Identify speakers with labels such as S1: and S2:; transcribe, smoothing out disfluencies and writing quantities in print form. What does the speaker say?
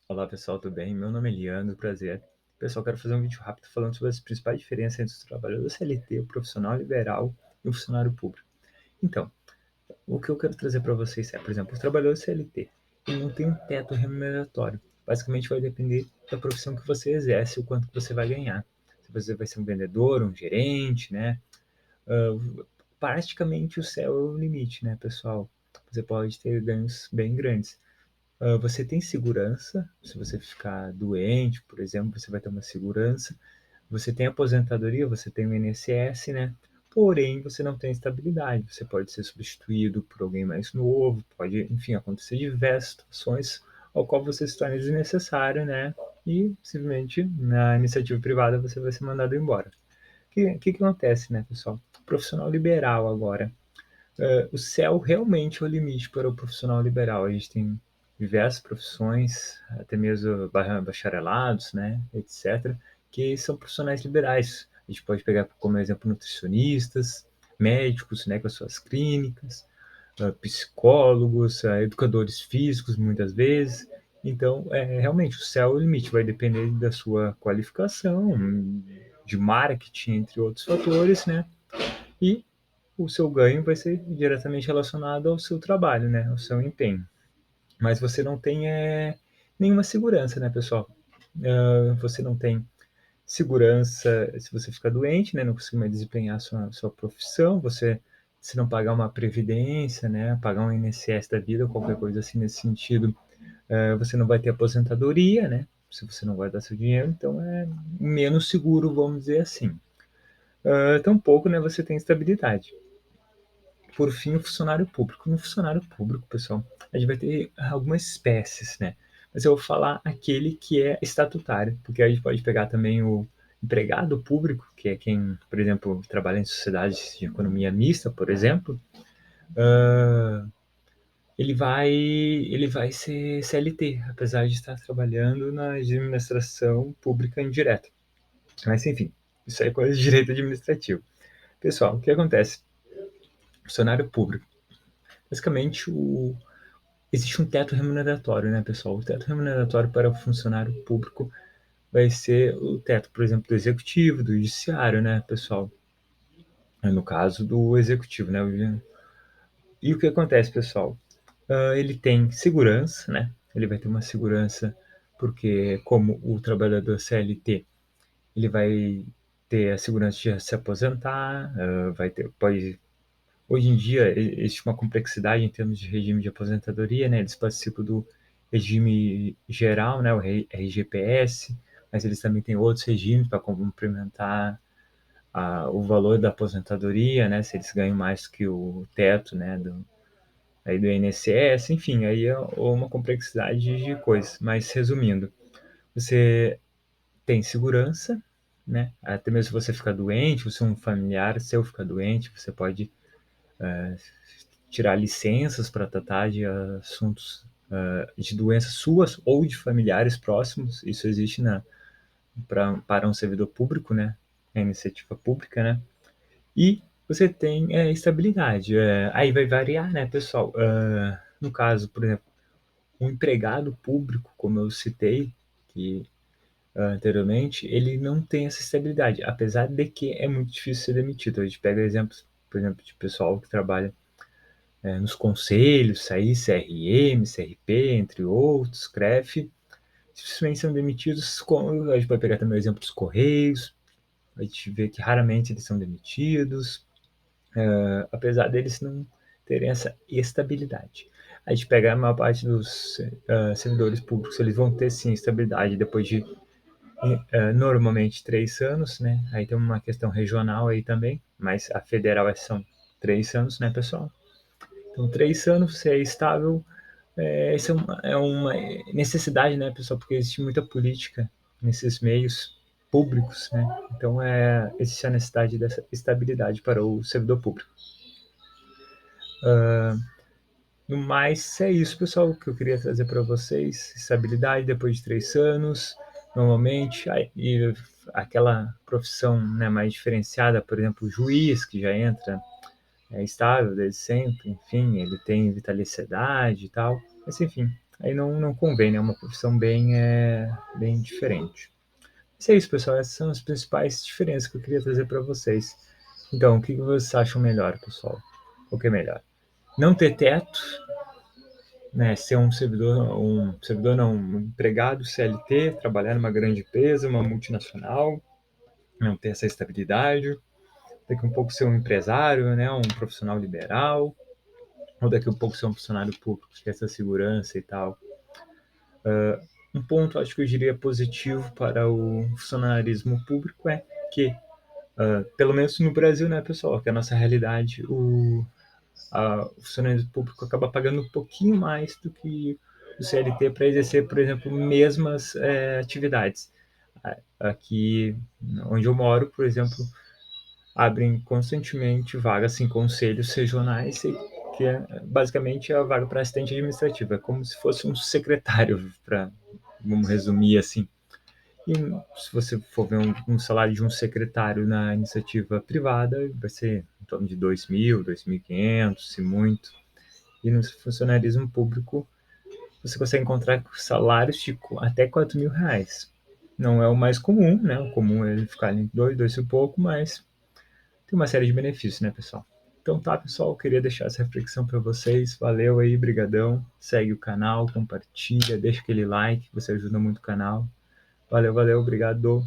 S1: Olá pessoal, tudo bem? Meu nome é Leandro, prazer. Pessoal, quero fazer um vídeo rápido falando sobre as principais diferenças entre o trabalhador CLT, o profissional liberal e o funcionário público. Então, o que eu quero trazer para vocês é, por exemplo, o trabalhador CLT, ele não tem um teto remuneratório. Basicamente vai depender da profissão que você exerce, o quanto que você vai ganhar. Se você vai ser um vendedor, um gerente, né? Praticamente o céu é o limite, né, pessoal? Você pode ter ganhos bem grandes. Você tem segurança, se você ficar doente, por exemplo, você vai ter uma segurança. Você tem aposentadoria, você tem o INSS, né? Porém, você não tem estabilidade. Você pode ser substituído por alguém mais novo, pode, enfim, acontecer diversas situações ao qual você se torna desnecessário, né? E simplesmente na iniciativa privada você vai ser mandado embora. O que acontece, né, pessoal? Profissional liberal agora. O céu realmente é o limite para o profissional liberal. A gente tem diversas profissões, até mesmo bacharelados, né, etc., que são profissionais liberais. A gente pode pegar como exemplo nutricionistas, médicos, né, com as suas clínicas, psicólogos, educadores físicos, muitas vezes. Então, realmente, o céu é o limite, vai depender da sua qualificação, de marketing, entre outros fatores, né? E o seu ganho vai ser diretamente relacionado ao seu trabalho, né, ao seu empenho. Mas você não tem nenhuma segurança, né, pessoal? Você não tem segurança se você ficar doente, né, não conseguir mais desempenhar a sua profissão, você se não pagar uma previdência, né, pagar um INSS da vida, qualquer coisa assim nesse sentido, você não vai ter aposentadoria, né, se você não guardar seu dinheiro, então é menos seguro, vamos dizer assim. Tampouco, né, você tem estabilidade. Por fim, o funcionário público. No funcionário público, pessoal, a gente vai ter algumas espécies, né? Mas eu vou falar aquele que é estatutário, porque a gente pode pegar também o empregado público, que é quem, por exemplo, trabalha em sociedades de economia mista, por exemplo, uh, ele vai ser CLT, apesar de estar trabalhando na administração pública indireta. Mas, enfim, isso aí é coisa de direito administrativo. Pessoal, o que acontece? Funcionário público. Basicamente, existe um teto remuneratório, né, pessoal? O teto remuneratório para o funcionário público vai ser o teto, por exemplo, do executivo, do judiciário, né, pessoal? No caso do executivo, né? E o que acontece, pessoal? Ele tem segurança, né? Ele vai ter uma segurança porque, como o trabalhador CLT, ele vai ter a segurança de se aposentar, vai ter, pode. Hoje em dia existe uma complexidade em termos de regime de aposentadoria, né? Eles participam do regime geral, né? O RGPS, mas eles também têm outros regimes para complementar o valor da aposentadoria, né? Se eles ganham mais que o teto, né? Aí do INSS, enfim, aí é uma complexidade de coisas. Mas resumindo, você tem segurança, né? Até mesmo se você ficar doente, ou se um familiar seu ficar doente, você pode tirar licenças para tratar de assuntos de doenças suas ou de familiares próximos. Isso existe para um servidor público, né? É iniciativa pública, né? E você tem estabilidade. Aí vai variar, né, pessoal? No caso, por exemplo, um empregado público, como eu citei, que anteriormente, ele não tem essa estabilidade, apesar de que é muito difícil ser demitido. A gente pega exemplos, por exemplo, de pessoal que trabalha nos conselhos, aí, CRM, CRP, entre outros, CREF, dificilmente são demitidos. A gente vai pegar também o exemplo dos Correios, a gente vê que raramente eles são demitidos, apesar deles não terem essa estabilidade. A gente pega a maior parte dos servidores públicos, eles vão ter sim estabilidade depois de normalmente 3 anos, né? Aí tem uma questão regional aí também, mas a federal são 3 anos, né, pessoal? Então, 3 anos você é estável. Isso é uma necessidade, né, pessoal? Porque existe muita política nesses meios públicos, né? Então, existe a necessidade dessa estabilidade para o servidor público. No mais, é isso, pessoal, que eu queria trazer para vocês. Estabilidade depois de 3 anos, normalmente, e aquela profissão, né, mais diferenciada, por exemplo, o juiz, que já entra estável desde sempre, enfim, ele tem vitaliciedade e tal, mas enfim, aí não convém, né? É uma profissão bem diferente. Mas é isso, pessoal. Essas são as principais diferenças que eu queria trazer para vocês. Então, o que vocês acham melhor, pessoal? O que é melhor? Não ter teto, né? Ser um servidor não, um empregado CLT, trabalhar numa grande empresa, uma multinacional, não ter essa estabilidade. Daqui a um pouco ser um empresário, né? Um profissional liberal, ou daqui a um pouco ser um funcionário público, que é essa segurança e tal. Um ponto, acho que eu diria positivo para o funcionarismo público é que, pelo menos no Brasil, né, pessoal, que é a nossa realidade, o funcionário público acaba pagando um pouquinho mais do que o CLT para exercer, por exemplo, mesmas atividades. Aqui onde eu moro, por exemplo, abrem constantemente vagas em conselhos regionais, que é basicamente a vaga para assistente administrativo. É como se fosse um secretário, vamos resumir assim. E se você for ver um salário de um secretário na iniciativa privada, vai ser em torno de 2.000, 2.500, se muito. E no funcionarismo público, você consegue encontrar salários de até 4.000 reais. Não é o mais comum, né? O comum é ele ficar em 2 e pouco, mas tem uma série de benefícios, né, pessoal? Então tá, pessoal, eu queria deixar essa reflexão para vocês. Valeu aí, brigadão. Segue o canal, compartilha, deixa aquele like, você ajuda muito o canal. Valeu, obrigado.